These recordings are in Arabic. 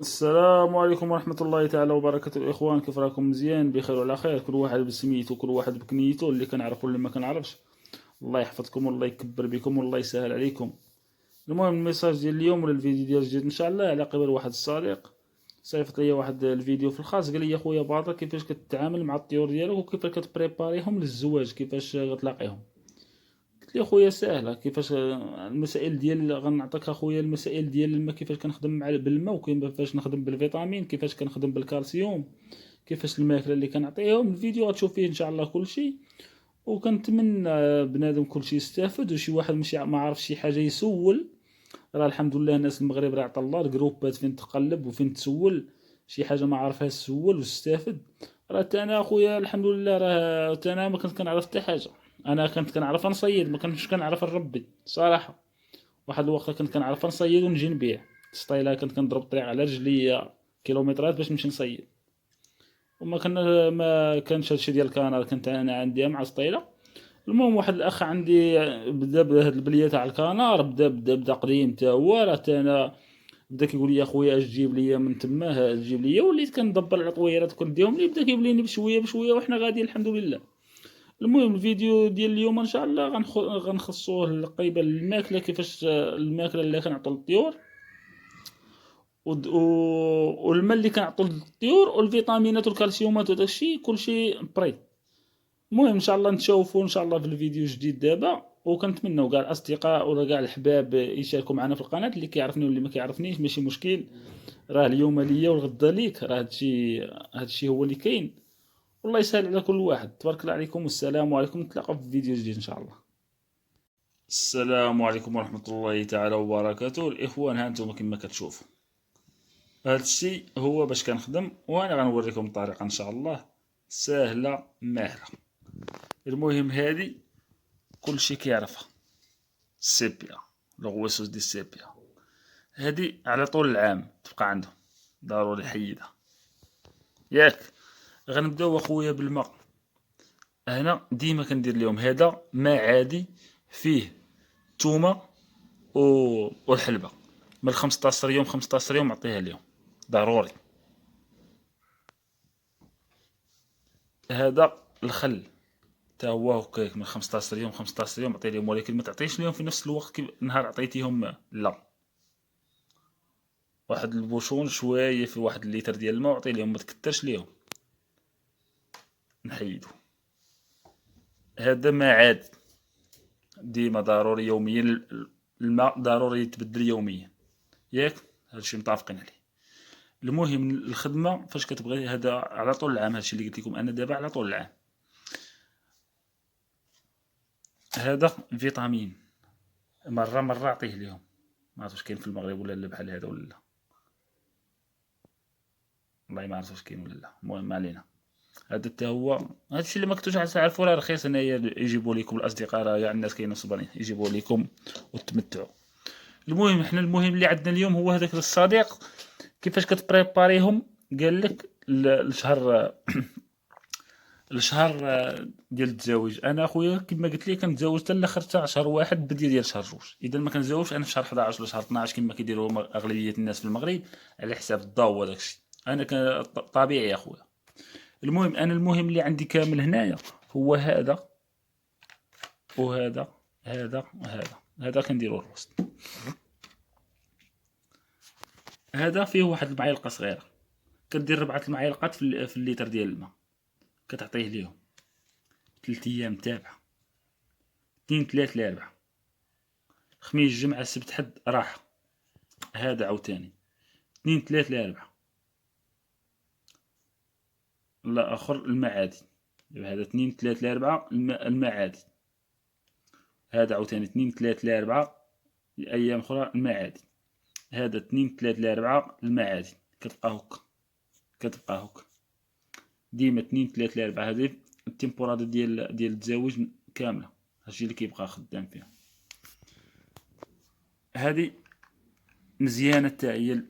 السلام عليكم ورحمة الله تعالى وبركاته الإخوان، كيف راكم؟ مزيان بخير وعلى خير، كل واحد بسميتو كل واحد بكنيتو، اللي كنعرف واللي ما كنعرفش. الله يحفظكم والله يكبر بكم والله يسهل عليكم. المهم الميساج ديال اليوم ولا الفيديو ديال الجديد ان شاء الله على قبل واحد الصديق صيفط ليا واحد الفيديو في الخاص، قال لي خويا باطل كيفاش كتعامل مع الطيور ديالك وكيفاش كتبريباريهم للزواج، كيفاش غتلاقيهم. قلت لي خويا ساهله، كيفاش المسائل ديال غنعطيك اخويا المسائل ديال الماء، كيفاش كنخدم مع بالماء وكيفاش نخدم بالفيتامين، كيفاش كنخدم بالكالسيوم، كيفاش الماكله اللي كنعطيهم. الفيديو غتشوف فيه ان شاء الله كلشي، وكنتمنى بنادم كلشي يستافد، وشي واحد ماشي ما عارف شي حاجه يسول. راه الحمد لله الناس المغرب راه عطا الله الجروبات فين تقلب وفين تسول شي حاجه ما عارفها تسول وتستافد. راه حتى انا اخويا الحمد لله، راه حتى انا ما كنت كنعرف حتى حاجه. انا كنت كنعرف نصيد، ما كنتش كنعرف نربي صراحه. واحد الوقت كنت كنعرف نصيد ونجي نبيع سطيله، كنت كنضرب الطريق على رجليا كيلومترات باش نمشي نصيد. وما كان ما كانش هادشي ديال الكنار، كنت انا عندي مع سطيله. المهم واحد الاخ عندي بدا بهاد البليه تاع الكنار، بدا قديم تا هو، راه تا انا بدا كيقول لي اخويا اش تجيب لي من تما تجيب لي، وليت كندبر العطويرات وكنديهم لي، بدا كيبليني بشويه بشويه وحنا غاديين الحمد لله. المهم الفيديو ديال اليوم ان شاء الله غنخصوه لقيبه الماكله، كيفاش الماكله اللي كنعطوا للطيور والماء اللي كنعطوا للطيور والفيتامينات والكالسيومات وداكشي كلشي بري. المهم ان شاء الله نتشوفوا ان شاء الله في الفيديو الجديد دابا، وكنتمنوا كاع الاصدقاء ولا كاع الحباب يشاركوا معنا في القناه، اللي كيعرفني واللي ما كيعرفنيش ماشي مشكل. راه اليوم ليا والغدا ليك، راه هادشي هو اللي كاين. والله يسهل على كل واحد. تبارك الله عليكم والسلام عليكم، نتلاقاو في فيديو جديد ان شاء الله. السلام عليكم ورحمة الله تعالى وبركاته الإخوان. ها انتم كما كتشوفوا هذا الشيء هو باش كنخدم، وانا غنوريكم الطريقة ان شاء الله سهلة ماهلة. المهم هذه كلشي كيعرفها، السيبيا، لغويسوس دي السيبيا. هذه على طول العام تبقى عندهم، ضروري حيدها ياك. غنبداو اخويا بالماء. هنا ديما كندير لهم هذا ماء عادي فيه الثومه والحلبه، من 15 يوم 15 يوم عطيها لهم ضروري. هذا الخل تا هو هكاك من 15 يوم 15 يوم عطي لهم، ولكن ما تعطيش لهم في نفس الوقت كي نهار عطيتيهم، لا. واحد البوشون شويه في واحد الليتر ديال الماء وعطي لهم، ما تكترش ليهم. نحيدو. هذا ما عاد ديما ضروري يوميا، الماء ضروري يتبدل يوميا ياك، هادشي متفقين عليه. المهم الخدمه فاش كتبغي هذا على طول العام، هادشي اللي قلت لكم انا دابا على طول العام. هذا فيتامين، مره عطيه لهم، ما عرفت واش كاين في المغرب ولا لا بحال هذا ولا لا، والله ما عرفت واش كاين ولا لا. المهم ما علينا. هذا حتى هو هادشي اللي ما كنتوش تعرفوا راه رخيص، هنايا يجيبوا لكم الاصدقاء، راه كاع الناس كاينين صبرين يجيبوا لكم وتمتعوا. المهم حنا المهم اللي عندنا اليوم هو هذاك الصديق كيفاش كتبريباريهم. قال لك الشهر الشهر ديال التزاوج. انا اخويا كما قلت لك كنتزوج حتى الاخر تاع شهر واحد بدي ديال شهر جوج، اذا ما كنتزوجش انا في شهر 11 ولا شهر 12 كما كيديروا اغلبيه الناس في المغرب على حساب الضو وداك الشيء. انا طبيعي يا اخويا. المهم انا المهم اللي عندي كامل هنايا هو هذا وهذا، هذا كنديروه الوسط. هذا فيه واحد المعلقه صغيره، كدير 4 المعالق في الليتر ديال الماء، كتعطيه ليهم 3 ايام تابعه، 2 3 ل 4، خميس جمعة سبت حد راحة. هذا عاوتاني 2 3 ل 4. لا اخر الماء عادي، هذا 2 3 ل 4 الماء عادي. هذا عاوتاني 2 3 ل 4 ايام اخرى الماء عادي. هذا 2 3 ل 4 الماء عادي. كتبقى هكا ديما 2 3 ل 4. هذه التمبورادة ديال التزاوج كاملة، هادشي اللي كيبقى خدام فيها. هذه مزيانة حتى هي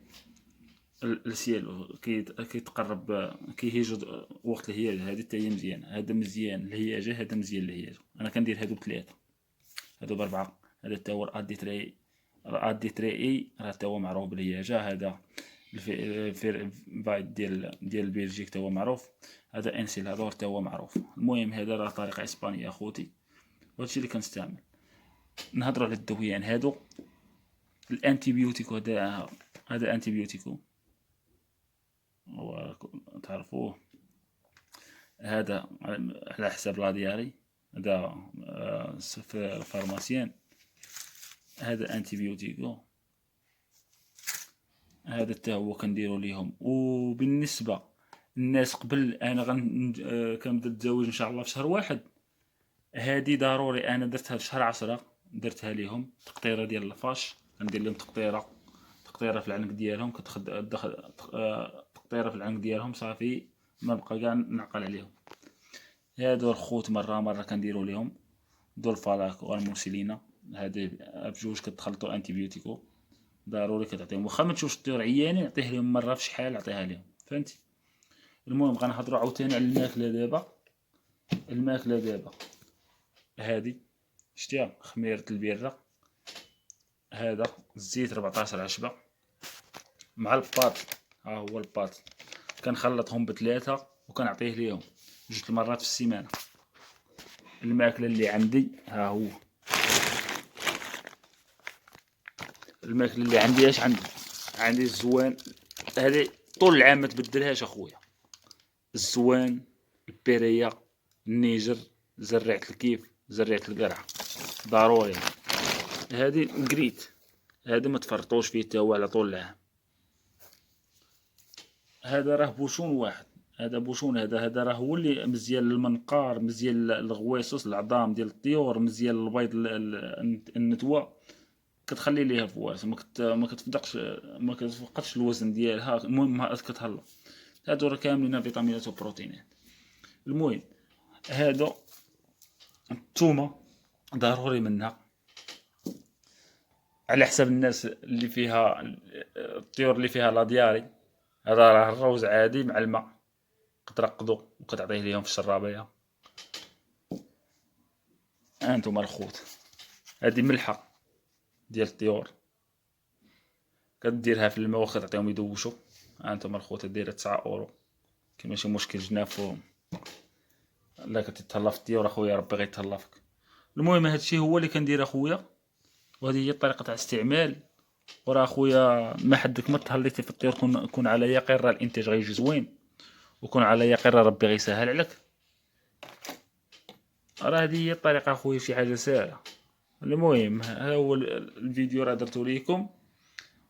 السيال كيتقرب كيهيج وقت الهياج، هذه حتى هي مزيانة. هذا مزيان الهياجة، هذا مزيان الهياجة. انا كندير هادو ب3، هادو ب4. هذا حتى هو الادي تري اي، راه حتى هو معروف بالهياجة. هذا فايت ديال بلجيك تا هو معروف. هذا انسيلادور تا هو معروف. المهم هذا راه طريقه اسبانيه اخوتي، وهادشي اللي كنستعمل. نهضروا على الدويان هادو. الانتيبيوتيكو هذا انتيبيوتيكو هو تعرفوه، هذا على حساب لا دياري، هذا في الفارماسيان. هذا انتيبيوتيكو، هذا حتى هو كنديرو ليهم. وبالنسبه الناس قبل انا كنبدا نتزوج ان شاء الله في شهر واحد، هادي ضروري انا درتها في شهر 10، درتها ليهم تقطيره ديال الفاش. كندير لهم تقطيره في العنق ديالهم، تقطيره في العنق ديالهم صافي، ما بقى كاع نعقل عليهم. هادو الخوت مره كنديرو ليهم دول فالاك والموسيلينا، هادي بجوج كتخلطوا انتيبيوتيكو ضروري كتعطيهم. واخا ما تشوفش الطيور عيانين عطيه لهم مره في شحال عطيها لهم، فهمتي. المهم غنهضروا عاوتاني على الماكله دابا. هادي شتيها خميره البيره، هذا الزيت 14 عشبه مع الباط. ها هو الباط كنخلطهم بثلاثه وكنعطيه ليهم 2 مرات في السيمانه. الماكله اللي عندي ها هو الماكله اللي عندي اش عندي الزوان. هذه طول العام ما تبدلهاش اخويا. الزوان، البيريه، النيجر، زريعه الكيف، زريعه القرعه ضروري. هذه الكريت، هذا ما تفرطوش فيه حتى هو على طول العام. هذا راه بوشون واحد، هذا بوشون، هذا راه هو اللي مزيان للمنقار، مزيان للغويصوص، العظام ديال الطيور، مزيان للبيض، النتوه. كتخلي ليها الفواس، ما كتفقدش الوزن ديالها. المهم كتهلا. هادو راه كاملين فيتامينات وبروتينات. المهم هادو الثومه ضروري منها على حسب الناس اللي فيها الطيور اللي فيها لا دياري. هذا راه الروز عادي مع الماء كترقدو وكتعطيه ليهم في الشرابيه. انتم الخوت، هذه ملحه ديال الطيور كديرها في الماء وكتعطيهم يدوشوا. انتم الخوت دايره 9 اورو، كاين ماشي مشكل جنافهم. لا كتتهلا في الطيور اخويا ربي غيتهلا فيك. المهم هادشي هو اللي كندير اخويا، وهذه هي الطريقه تاع الاستعمال. وراه اخويا ما حدك ما تهليتي في الطيور، كون على يقين راه الانتاج غيجي زوين، وكون على يقين راه ربي غيسهل عليك. راه هذه هي الطريقه اخويا، شي حاجه ساهله. المهم ها هو الفيديو راه درتو ليكم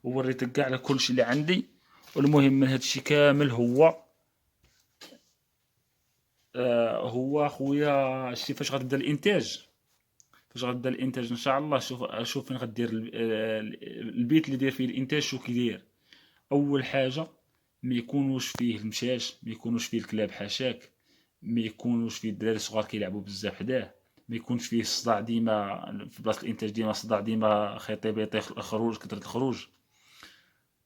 ووريتك كاع على كلشي اللي عندي. والمهم من هادشي كامل هو اخويا شتي فاش غتبدا الانتاج. ان شاء الله. شوف فين غدير البيت اللي داير فيه الانتاج شو كيدير. اول حاجه ما يكونوش فيه المشاش، ما يكونوش فيه الكلاب حاشاك، ما يكونوش فيه الدراري الصغار كيلعبوا بزاف حداه، ما يكونش فيه الصداع ديما في بلاصه الانتاج، ديما صداع، ديما خيطي بيطي خروج، كثره الخروج.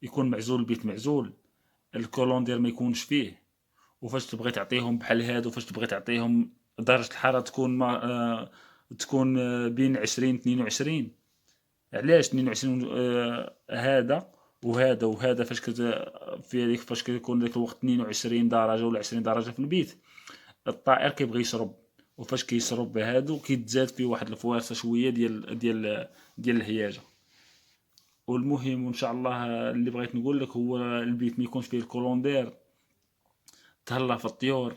يكون معزول البيت، معزول الكولوندير ما يكونش فيه. وفاش تبغي تعطيهم بحال هادو، فاش تبغي تعطيهم درجه الحراره تكون ما تكون بين 20 22. علاش 22؟ هذا وهذا فاش في هذيك فاش كيكون داك الوقت 22 درجه ولا 20 درجه في البيت، الطائر كيبغي يشرب. وفاش كيشرب هادو كيتزاد فيه واحد الفوارسه شويه ديال الهياجه. والمهم وان شاء الله اللي بغيت نقول لك هو البيت ما يكونش فيه الكولوندير. تهلا في الطيور،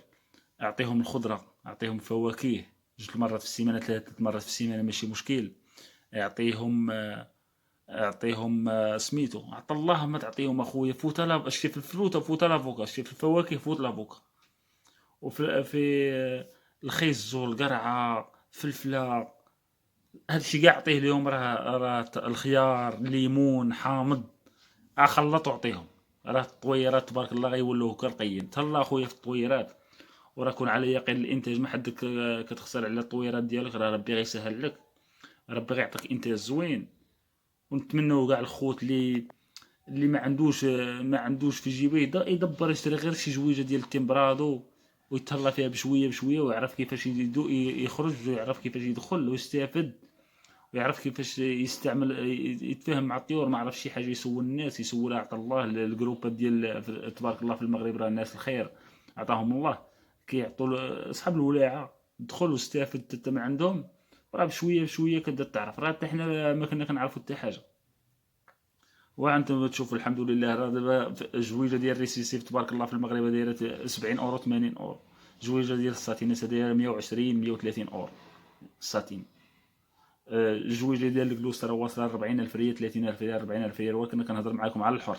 اعطيهم الخضره، اعطيهم فواكه 2 مرات في السيمانه، 3 مرات في السيمانه ماشي مشكل. اعطيهم سميتو عطا الله. ما تعطيهم اخويا فوت لا شتي في الفروت فوت لافوكا، شتي في الفواكه فوت لافوكا، وفي الخيز والقرعه فلفله، هادشي كاع عطيه لهم. راه الخيار، الليمون، حامض، خلط وعطيهم. راه الطويرات تبارك الله غيولوه كالقيد. تهلا اخويا في الطويرات، وراه كون على يقين الانتاج، ما حدك كتخسر على الطويرات ديالك. راه ربي غيسهل لك، ربي غيعطيك انتاج زوين. ونتمنوا كاع الخوت اللي ما عندوش في جيبه يدبر يشري غير شي جويجه ديال التمبرادو ويتهلا فيها بشويه بشويه، ويعرف كيفاش يخرج، ويعرف كيفاش يدخل ويستافد. ويعرف كيفاش يستعمل، يتفاهم مع الطيور. ما عرف شي حاجه يسول الناس، يسولها عطا الله. الجروبات ديال تبارك الله في المغرب راه الناس الخير عطاهم الله، كيعطوا اصحاب الولاعه. دخل واستافد حتى من عندهم، راه بشويه بشويه كتبدا تعرف. راه حتى حنا ما كنا كنعرفوا حتى حاجه. وانتم تشوفوا الحمد لله، راه دابا جويجه ديال الريسيسيف تبارك الله في المغرب دايره 70 اورو 80 اورو. جويجه ديال الساتينات دايره 120 130 اورو الساتين. الجويجه ديال الكلوس راه واصله 40,000 ريال 30,000 ريال 40,000 ريال. ولكن كنهضر معاكم على الحر.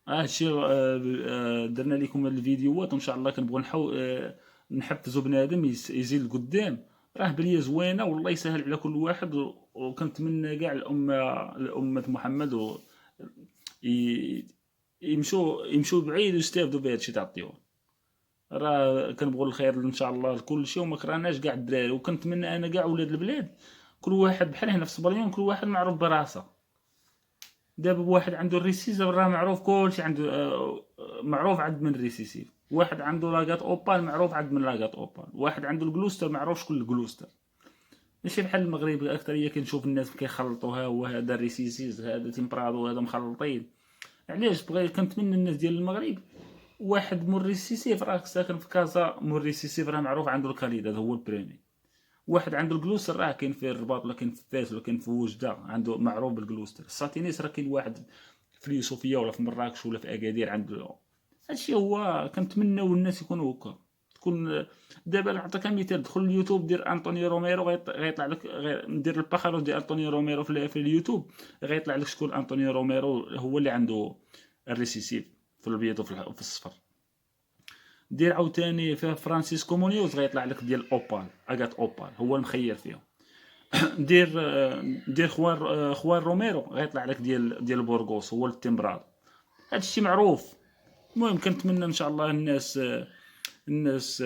هادشي درنا لكم هاد الفيديوهات، وان شاء الله كنبغوا نحفزوا بنادم يزيد لقدام. راه بليه زوينه والله يسهل على كل واحد. وكنتمنى كاع الامه محمد يمشوا بعيد ويستافدوا بهادشي تاع الطيور. راه كنبغوا الخير ان شاء الله لكل شيء، وما كرهناش كاع الدراري. وكنتمنى انا كاع ولاد البلاد كل واحد بحال هنا في صبريان كل واحد معروف براسه. دابا واحد عنده الريسيسيف راه معروف كلشي عنده، معروف عند من الريسيسيف. واحد عنده لاكات اوبال معروف عند من لاكات اوبال. واحد عنده الجلوستر معروف شكون الجلوستر. ماشي بحال المغرب الاكثريه كنشوف الناس كيخلطوها، وهذا الريسيسيس هذا تيمبرادو هذا مخلطين. علاش كنتمنى الناس ديال المغرب واحد موريسيسيف راه ساكن في كازا. موريسيسيف راه معروف عنده الكاليد، هذا هو البريمي. واحد عنده الجلوستر راه كاين في الرباط ولا كاين في فاس ولا كاين في وجده عنده معروف بالجلوستر. الساتينيس راه كاين واحد في اليوسفيه ولا في مراكش ولا في اكادير عنده. هادشي هو كنتمناو الناس يكونوا هكا. تكون دابا نعطيك مثال، دخل اليوتيوب دير انطونيو روميرو غيطلع لك. ندير الباخاروس ديال انطونيو روميرو في اليوتيوب غيطلع لك شكون انطونيو روميرو. هو اللي عنده الريسيسيف في الابيض وفي الصفر. دير عاوتاني في فرانسيسكو مونيوز غيطلع لك ديال اوبال، اغات اوبال هو المخير فيهم. دير دير خوان روميرو غيطلع لك ديال بورغوس هو التمبراد. هادشي معروف. المهم كنتمنى ان شاء الله الناس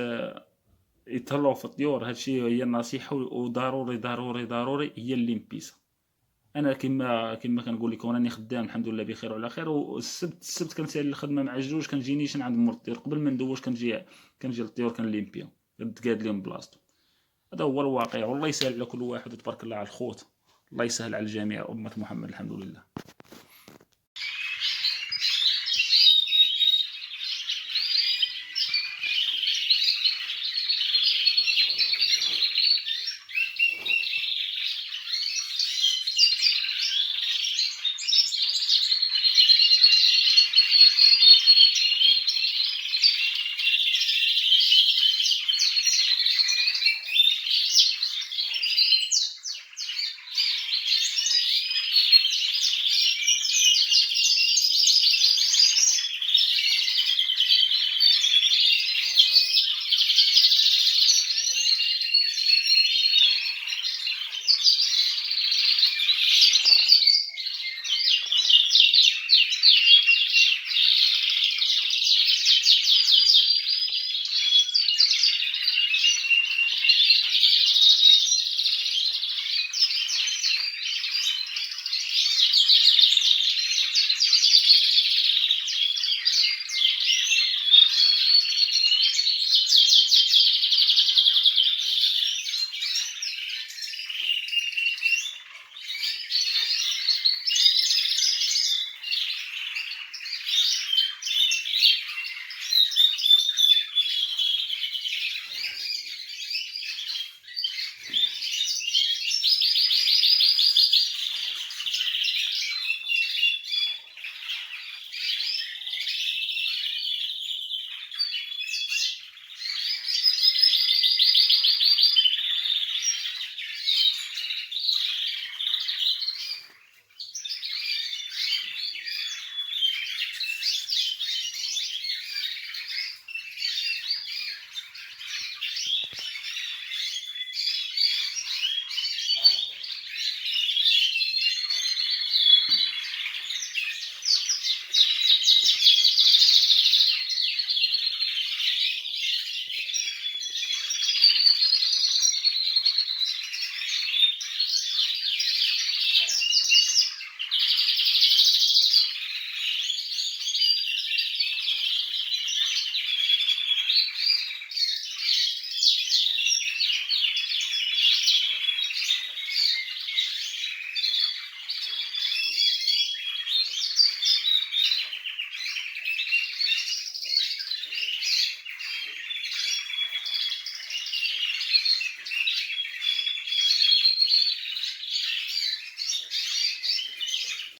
يتهلاو في الطيور. هادشي هي النصيحه. وضروري ضروري ضروري هي الليمبيسا. انا كما كنقول لكم راني خدام الحمد لله بخير وعلى خير. والسبت كنسالي الخدمه مع الجوج كنجيني عند مول الطيور. قبل ما ندوش كنجي للطيور كنليمبيهم كنتقاد لهم بلاصتو. هذا هو الواقع. والله يسهل على كل واحد وتبارك الله على الخوت. الله يسهل على الجميع أمة محمد الحمد لله.